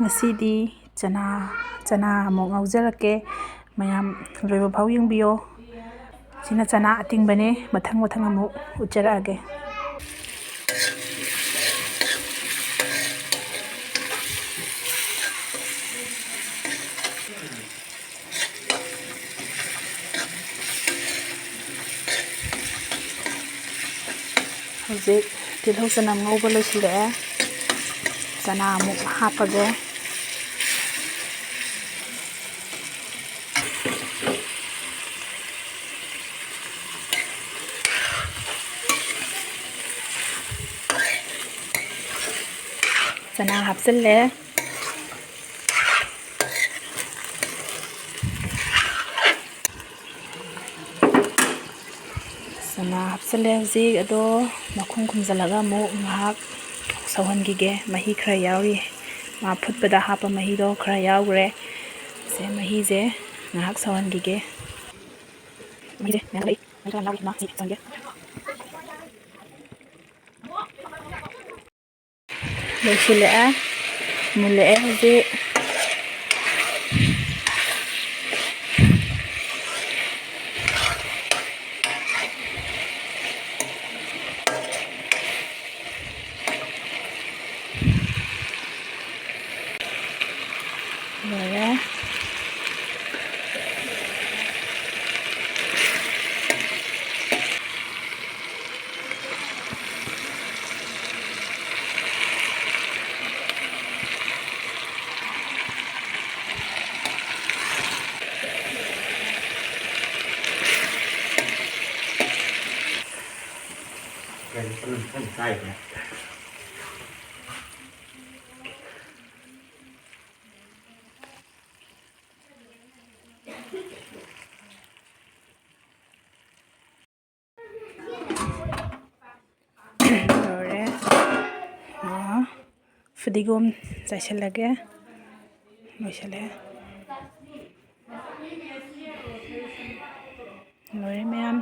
ꯉꯁꯤꯗꯤ ꯆꯅꯥ ꯑꯃꯨꯛ ꯉꯧꯖꯔꯛꯀꯦ ꯃꯌꯥꯝ ꯂꯣꯏꯕ ꯐꯥꯎ ꯌꯦꯡꯕꯤꯌꯣ ꯁꯤꯅ ꯆꯅꯥ ꯑꯇꯤꯡꯕꯅꯦ ꯃꯊꯪ ꯑꯃꯨꯛ ꯎꯠꯆꯔꯛꯑꯒꯦ ꯍꯧꯖꯤꯛ ꯇꯤꯜꯍꯧ ꯆꯅꯝ ꯉꯧꯕ ꯂꯣꯏꯁꯤꯜꯂꯛꯑꯦ ꯆꯅꯥ ꯑꯃꯨꯛ ꯍꯥꯞꯄꯒꯦ ꯆꯅꯥ ꯍꯥꯞꯆꯤꯜꯂꯦ ꯆꯅꯥ ꯍꯥꯞꯆꯤꯜꯂꯦ ꯍꯧꯖꯤꯛ ꯑꯗꯣ ꯃꯈꯨꯝ ꯈꯨꯝꯖꯤꯜꯂꯒ ꯑꯃꯨꯛ ꯉꯥꯏꯍꯥꯛ ꯁꯧꯍꯟꯈꯤꯒꯦ ꯃꯍꯤ ꯈꯔ ꯌꯥꯎꯔꯤ ꯃꯥ ꯐꯨꯠꯄꯗ ꯍꯥꯞꯄ ꯃꯍꯤꯗꯣ ꯈꯔ ꯌꯥꯎꯈ꯭ꯔꯦ ꯁꯦ ꯃꯍꯤꯁꯦ ꯉꯥꯏꯍꯥꯛ ꯁꯧꯍꯟꯈꯤꯒꯦ ꯂꯣꯏꯁꯤꯜꯂꯛꯑꯦ ꯃꯨꯜꯂꯛꯑꯦ ꯍꯧꯖꯤꯛ ꯂꯣꯏꯔꯦ ꯂꯣꯏꯔꯦ ꯐꯗꯤꯒꯣꯝ ꯆꯥꯏꯁꯤꯜꯂꯒꯦ ꯂꯣꯏꯁꯤꯜꯂꯦ ꯂꯣꯏꯔꯦ ꯃꯌꯥꯝ